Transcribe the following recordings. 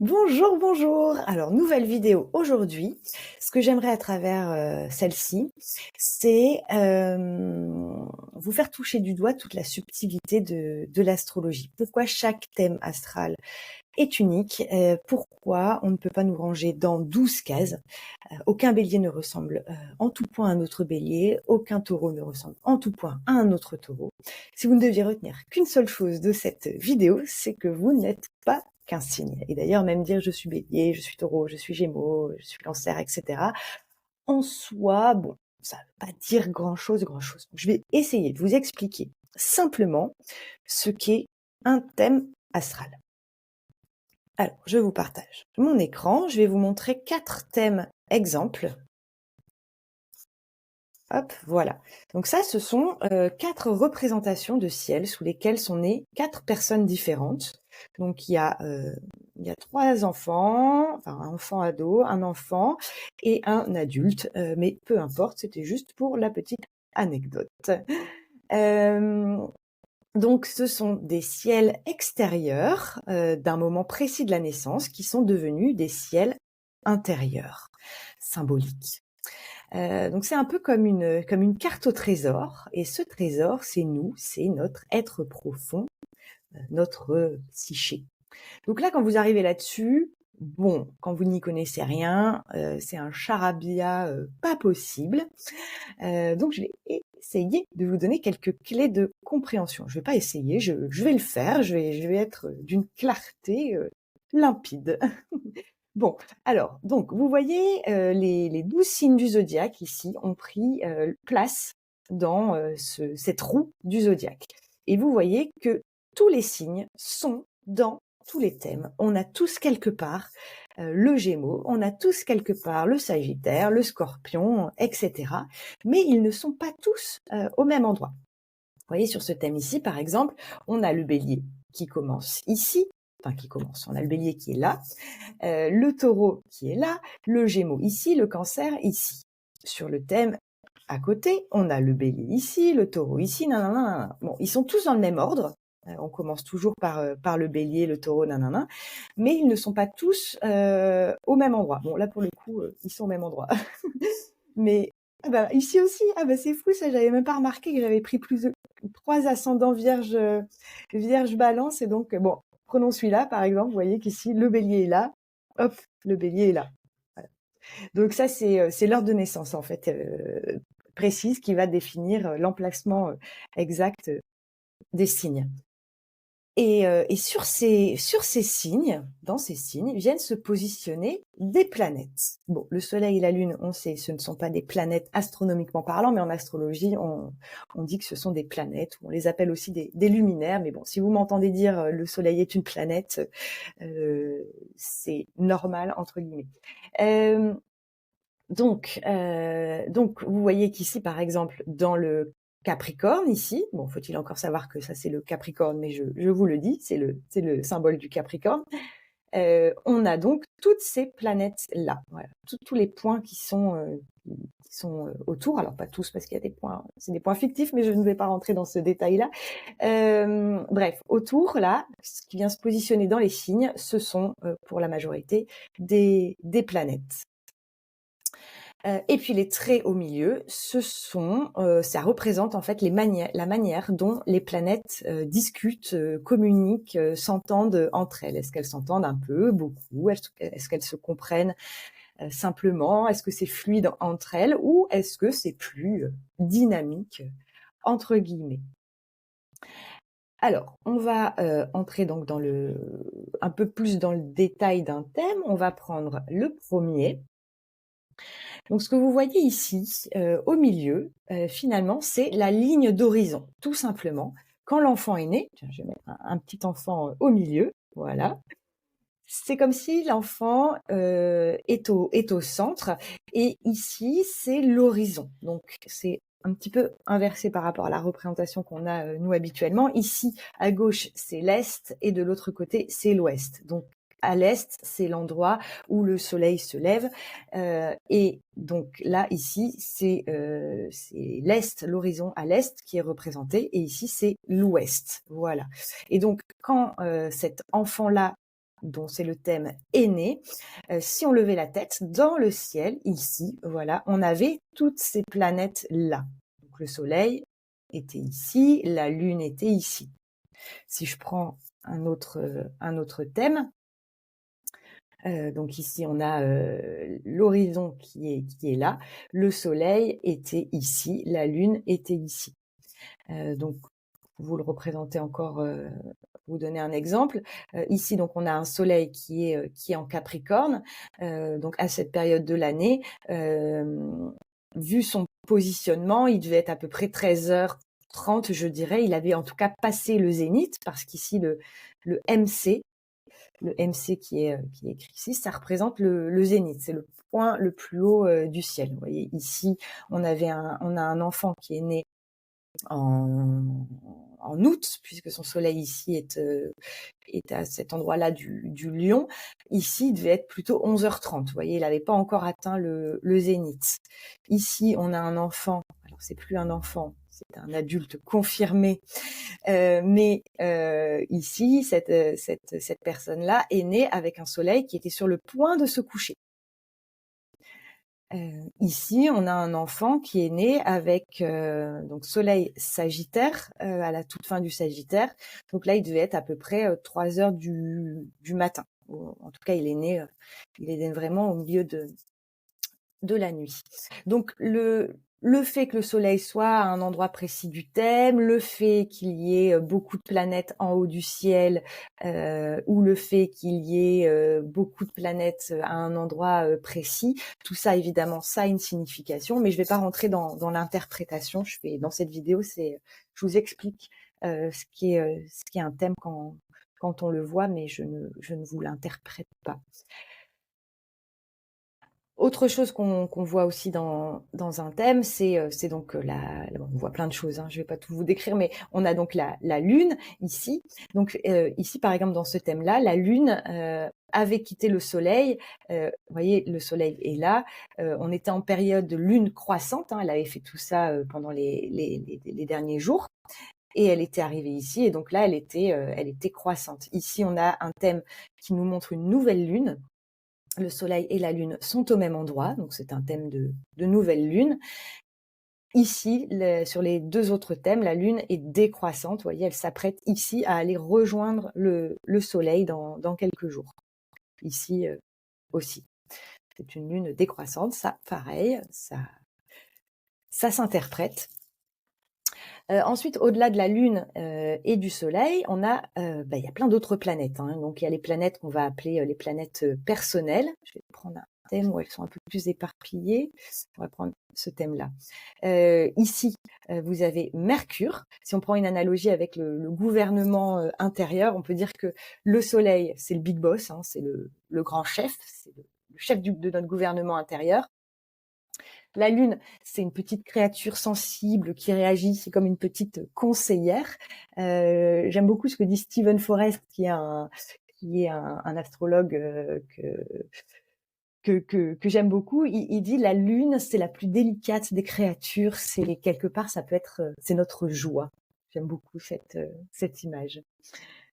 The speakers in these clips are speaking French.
Bonjour, bonjour. Alors, nouvelle vidéo aujourd'hui. Ce que j'aimerais à travers celle-ci, c'est vous faire toucher du doigt toute la subtilité de l'astrologie. Pourquoi chaque thème astral est unique, pourquoi on ne peut pas nous ranger dans 12 cases. Aucun bélier ne ressemble en tout point à un autre bélier, aucun taureau ne ressemble en tout point à un autre taureau. Si vous ne deviez retenir qu'une seule chose de cette vidéo, c'est que vous n'êtes pas qu'un signe. Et d'ailleurs, même dire je suis bélier, je suis taureau, je suis gémeaux, je suis cancer, etc. En soi, bon, ça ne veut pas dire grand-chose, grand-chose. Je vais essayer de vous expliquer simplement ce qu'est un thème astral. Alors, je vous partage mon écran. Je vais vous montrer 4 thèmes exemples. Hop, voilà. Donc ça, ce sont 4 représentations de ciel sous lesquelles sont nées 4 personnes différentes. Donc il y a 3 enfants, enfin un enfant ado, un enfant et un adulte, mais peu importe, c'était juste pour la petite anecdote. Donc ce sont des ciels extérieurs d'un moment précis de la naissance qui sont devenus des ciels intérieurs, symboliques. Donc c'est un peu comme une carte au trésor, et ce trésor, c'est nous, c'est notre être profond, notre psyché. Donc là, quand vous arrivez là-dessus, bon, quand vous n'y connaissez rien, c'est un charabia pas possible. Donc je vais essayer de vous donner quelques clés de compréhension. Je vais pas essayer, je vais le faire, je vais être d'une clarté limpide. Bon, alors, donc, vous voyez, les 12 signes du zodiaque ici ont pris place dans cette roue du zodiaque. Et vous voyez que tous les signes sont dans tous les thèmes. On a tous quelque part le Gémeaux, on a tous quelque part le Sagittaire, le Scorpion, etc. Mais ils ne sont pas tous au même endroit. Vous voyez, sur ce thème ici, par exemple, on a le Bélier qui commence ici, enfin qui commence, on a le Bélier qui est là, le Taureau qui est là, le Gémeaux ici, le Cancer ici. Sur le thème à côté, on a le Bélier ici, le Taureau ici, nanana. Bon, ils sont tous dans le même ordre. On commence toujours par le Bélier, le Taureau, nanana, mais ils ne sont pas tous au même endroit. Bon, là pour le coup, ils sont au même endroit. Mais ah bah, ici aussi, ah bah c'est fou, ça j'avais même pas remarqué que j'avais pris plus de 3 ascendants vierge balance, et donc bon, prenons celui-là par exemple, vous voyez qu'ici le Bélier est là, hop, le Bélier est là. Voilà. Donc ça c'est l'heure de naissance en fait précise qui va définir l'emplacement exact des signes. Et sur ces signes, dans ces signes, viennent se positionner des planètes. Bon, le Soleil et la Lune, on sait, ce ne sont pas des planètes astronomiquement parlant, mais en astrologie, on dit que ce sont des planètes, ou on les appelle aussi des luminaires. Mais bon, si vous m'entendez dire le Soleil est une planète, c'est normal entre guillemets. Donc, vous voyez qu'ici, par exemple, dans le Capricorne, ici, bon, faut-il encore savoir que ça c'est le Capricorne, mais je vous le dis, c'est le symbole du Capricorne. On a donc toutes ces planètes-là, voilà, tous les points qui sont autour. Alors pas tous parce qu'il y a des points, c'est des points fictifs, mais je ne vais pas rentrer dans ce détail-là. Bref, autour, là, ce qui vient se positionner dans les signes, ce sont pour la majorité des planètes. Et puis les traits au milieu, ça représente en fait la manière dont les planètes discutent, communiquent, s'entendent entre elles. Est-ce qu'elles s'entendent un peu, beaucoup? Est-ce qu'elles se comprennent simplement? Est-ce que c'est fluide entre elles, ou est-ce que c'est plus dynamique entre guillemets? Alors, on va entrer donc un peu plus dans le détail d'un thème. On va prendre le premier. Donc ce que vous voyez ici, au milieu, finalement, c'est la ligne d'horizon, tout simplement. Quand l'enfant est né, tiens, je vais mettre un petit enfant au milieu, voilà. C'est comme si l'enfant est au centre, et ici, c'est l'horizon. Donc c'est un petit peu inversé par rapport à la représentation qu'on a nous habituellement. Ici, à gauche, c'est l'Est, et de l'autre côté, c'est l'Ouest. Donc à l'Est, c'est l'endroit où le soleil se lève. Et donc là, ici, c'est l'Est, l'horizon à l'Est qui est représenté. Et ici, c'est l'Ouest. Voilà. Et donc, quand cet enfant-là dont c'est le thème aîné, si on levait la tête, dans le ciel, ici, voilà, on avait toutes ces planètes-là. Donc le Soleil était ici, la Lune était ici. Si je prends un autre thème, donc ici on a l'horizon qui est là, le Soleil était ici, la Lune était ici. Donc vous le représentez encore, pour vous donner un exemple. Ici donc on a un Soleil qui est en Capricorne, donc à cette période de l'année, vu son positionnement, il devait être à peu près 13h30, je dirais. Il avait en tout cas passé le zénith, parce qu'ici le MC, le MC qui est écrit ici, ça représente le zénith, c'est le point le plus haut du ciel. Vous voyez, ici, on a un enfant qui est né en août, puisque son soleil ici est à cet endroit-là du Lion. Ici, il devait être plutôt 11h30. Vous voyez, il n'avait pas encore atteint le zénith. Ici, on a un enfant. Alors, c'est plus un enfant, c'est un adulte confirmé. Mais ici, cette personne-là est née avec un soleil qui était sur le point de se coucher. Ici, on a un enfant qui est né avec donc Soleil Sagittaire à la toute fin du Sagittaire. Donc là, il devait être à peu près 3 heures du matin. En tout cas, il est né vraiment au milieu de la nuit. Donc le fait que le Soleil soit à un endroit précis du thème, le fait qu'il y ait beaucoup de planètes en haut du ciel, ou le fait qu'il y ait beaucoup de planètes à un endroit précis, tout ça évidemment ça a une signification, mais je ne vais pas rentrer dans l'interprétation. Dans cette vidéo, je vous explique ce qui est un thème quand on le voit, mais je ne vous l'interprète pas. Autre chose qu'on voit aussi dans un thème, c'est donc on voit plein de choses, hein, je vais pas tout vous décrire, mais on a donc la Lune ici. Donc ici, par exemple, dans ce thème-là, la Lune avait quitté le Soleil. Vous voyez, le Soleil est là. On était en période de Lune croissante. Hein, elle avait fait tout ça pendant les derniers jours. Et elle était arrivée ici, et donc là, elle était croissante. Ici, on a un thème qui nous montre une nouvelle Lune. Le Soleil et la Lune sont au même endroit, donc c'est un thème de nouvelle Lune. Ici, sur les deux autres thèmes, la Lune est décroissante. Vous voyez, elle s'apprête ici à aller rejoindre le Soleil dans quelques jours. Ici aussi, c'est une Lune décroissante. Ça, pareil, ça s'interprète. Ensuite, au-delà de la Lune et du Soleil, il y a plein d'autres planètes. Hein. Donc, il y a les planètes qu'on va appeler les planètes personnelles. Je vais prendre un thème où elles sont un peu plus éparpillées. On va prendre ce thème-là. Ici, vous avez Mercure. Si on prend une analogie avec le gouvernement intérieur, on peut dire que le Soleil, c'est le big boss, hein, c'est le grand chef, c'est le chef de notre gouvernement intérieur. La Lune, c'est une petite créature sensible qui réagit, c'est comme une petite conseillère. J'aime beaucoup ce que dit Stephen Forrest, qui est un astrologue que j'aime beaucoup. Il dit la Lune, c'est la plus délicate des créatures. C'est quelque part, ça peut être, c'est notre joie. J'aime beaucoup cette image.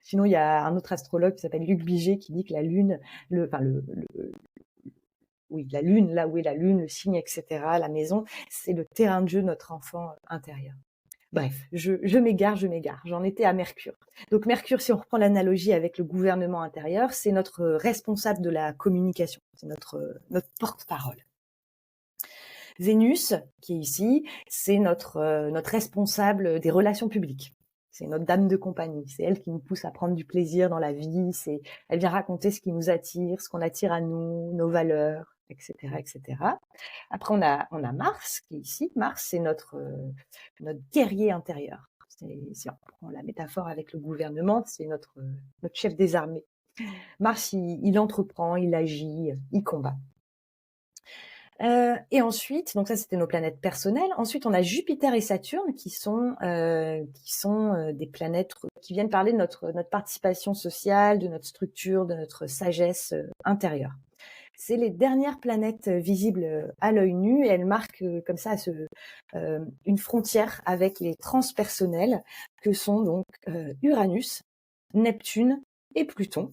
Sinon, il y a un autre astrologue qui s'appelle Luc Biget qui dit que la Lune, la Lune, là où est la Lune, le signe, etc., la maison, c'est le terrain de jeu de notre enfant intérieur. Bref, je m'égare. J'en étais à Mercure. Donc Mercure, si on reprend l'analogie avec le gouvernement intérieur, c'est notre responsable de la communication, c'est notre porte-parole. Vénus, qui est ici, c'est notre responsable des relations publiques. C'est notre dame de compagnie. C'est elle qui nous pousse à prendre du plaisir dans la vie. Elle vient raconter ce qui nous attire, ce qu'on attire à nous, nos valeurs, etc., etc. Après, on a Mars qui est ici. Mars, c'est notre guerrier intérieur. Si on prend la métaphore avec le gouvernement, c'est notre chef des armées. Mars, il entreprend, il agit, il combat. Et ensuite, donc ça c'était nos planètes personnelles. Ensuite, on a Jupiter et Saturne qui sont des planètes qui viennent parler de notre participation sociale, de notre structure, de notre sagesse intérieure. C'est les dernières planètes visibles à l'œil nu, et elles marquent comme ça une frontière avec les transpersonnels que sont donc Uranus, Neptune et Pluton.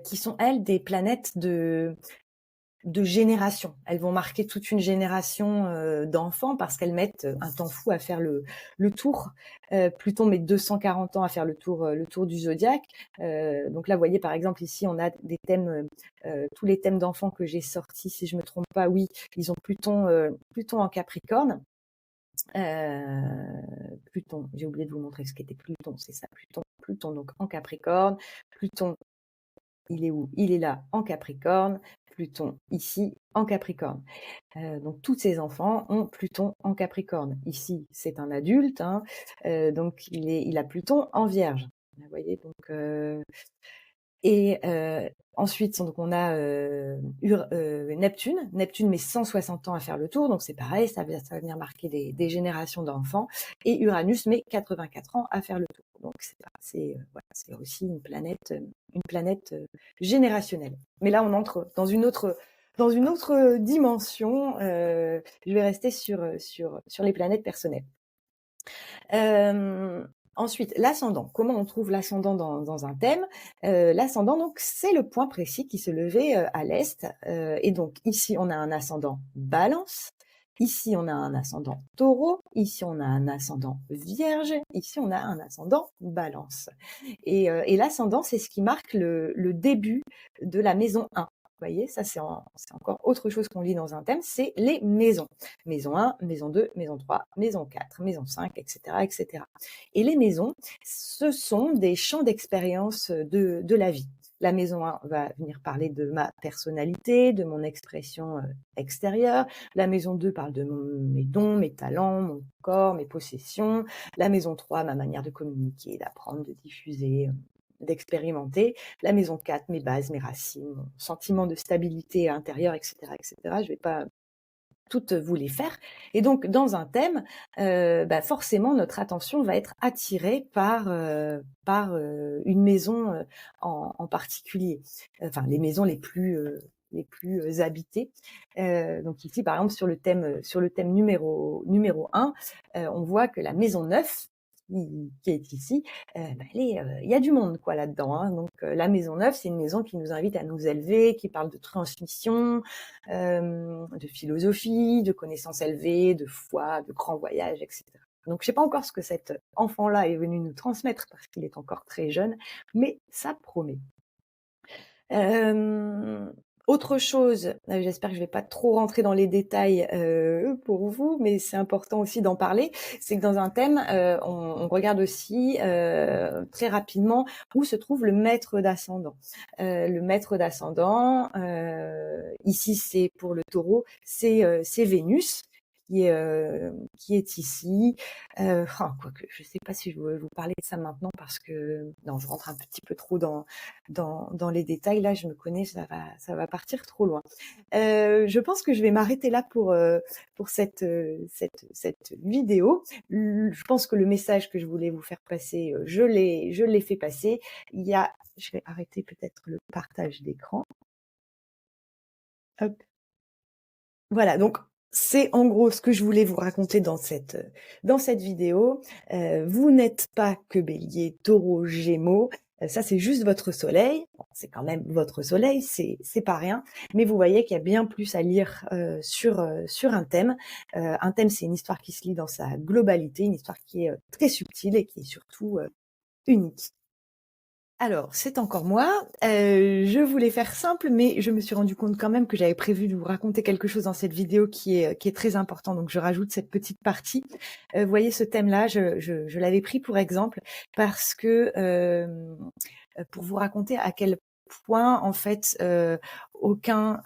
qui sont, elles, des planètes de génération. Elles vont marquer toute une génération d'enfants parce qu'elles mettent un temps fou à faire le tour. Pluton met 240 ans à faire le tour du zodiaque. Donc là, vous voyez, par exemple, ici, on a des thèmes, tous les thèmes d'enfants que j'ai sortis, si je me trompe pas, oui, ils ont Pluton en Capricorne. Pluton, j'ai oublié de vous montrer ce qu'était Pluton, c'est ça, Pluton donc en Capricorne. Pluton, il est où? Il est là, en Capricorne. Pluton, ici, en Capricorne. Donc, tous ces enfants ont Pluton en Capricorne. Ici, c'est un adulte, hein, donc il a Pluton en Vierge. Vous voyez, donc... Et ensuite, donc on a Neptune. Neptune met 160 ans à faire le tour, donc c'est pareil, ça va venir marquer des générations d'enfants. Et Uranus met 84 ans à faire le tour. Donc voilà, c'est aussi une planète générationnelle. Mais là, on entre dans une autre dimension. Je vais rester sur les planètes personnelles. Ensuite, l'ascendant. Comment on trouve l'ascendant dans un thème? L'ascendant, donc, c'est le point précis qui se levait à l'est. Et donc, ici, on a un ascendant Balance. Ici, on a un ascendant Taureau. Ici, on a un ascendant Vierge. Ici, on a un ascendant Balance. Et l'ascendant, c'est ce qui marque le début de la maison 1. Vous voyez, ça c'est encore autre chose qu'on lit dans un thème, c'est les maisons. Maison 1, maison 2, maison 3, maison 4, maison 5, etc., etc. Et les maisons, ce sont des champs d'expérience de la vie. La maison 1 va venir parler de ma personnalité, de mon expression extérieure. La maison 2 parle de mes dons, mes talents, mon corps, mes possessions. La maison 3, ma manière de communiquer, d'apprendre, de diffuser, d'expérimenter. La maison 4, mes bases, mes racines, mon sentiment de stabilité intérieure, etc., etc. Je ne vais pas toutes vous les faire. Et donc, dans un thème, forcément, notre attention va être attirée par une maison en particulier. Enfin, les maisons les plus habitées. Donc ici, par exemple, sur le thème numéro 1, on voit que la maison 9, qui est ici, il y a du monde quoi là-dedans. Hein. Donc la maison 9, c'est une maison qui nous invite à nous élever, qui parle de transmission, de philosophie, de connaissances élevées, de foi, de grands voyages, etc. Donc je sais pas encore ce que cet enfant-là est venu nous transmettre parce qu'il est encore très jeune, mais ça promet. Autre chose, j'espère que je vais pas trop rentrer dans les détails pour vous, mais c'est important aussi d'en parler, c'est que dans un thème, on regarde aussi très rapidement où se trouve le maître d'ascendant. Le maître d'ascendant, ici c'est pour le taureau, c'est Vénus. Qui est ici. Quoique, je ne sais pas si je vais vous parler de ça maintenant parce que non, je rentre un petit peu trop dans les détails. Là, je me connais, ça va partir trop loin. Je pense que je vais m'arrêter là pour cette vidéo. Je pense que le message que je voulais vous faire passer, je l'ai fait passer. Je vais arrêter peut-être le partage d'écran. Hop. Voilà, donc c'est en gros ce que je voulais vous raconter dans cette vidéo. Vous n'êtes pas que Bélier, Taureau, Gémeaux. Ça, c'est juste votre soleil. Bon, c'est quand même votre soleil, c'est pas rien. Mais vous voyez qu'il y a bien plus à lire sur un thème. Un thème, c'est une histoire qui se lit dans sa globalité, une histoire qui est très subtile et qui est surtout unique. Alors, c'est encore moi. Je voulais faire simple, mais je me suis rendu compte quand même que j'avais prévu de vous raconter quelque chose dans cette vidéo qui est très important. Donc, je rajoute cette petite partie. Vous voyez ce thème-là, je l'avais pris pour exemple parce que pour vous raconter à quel point en fait aucun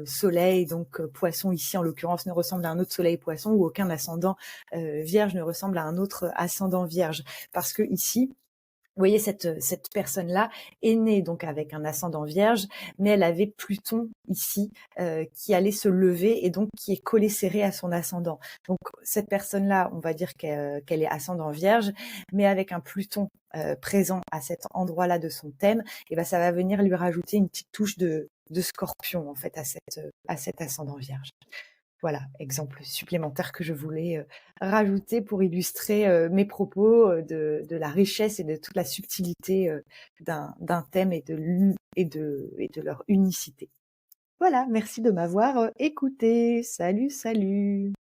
soleil, donc poisson ici en l'occurrence, ne ressemble à un autre soleil poisson ou aucun ascendant vierge ne ressemble à un autre ascendant vierge. Parce que ici, vous voyez, cette personne-là est née donc avec un ascendant vierge, mais elle avait Pluton ici qui allait se lever et donc qui est collé serré à son ascendant. Donc cette personne-là, on va dire qu'elle est ascendant vierge, mais avec un Pluton présent à cet endroit-là de son thème, et ben ça va venir lui rajouter une petite touche de scorpion en fait à cet ascendant vierge. Voilà, exemple supplémentaire que je voulais, rajouter pour illustrer, mes propos, de la richesse et de toute la subtilité, d'un thème et de leur unicité. Voilà, merci de m'avoir, écoutée. Salut, salut.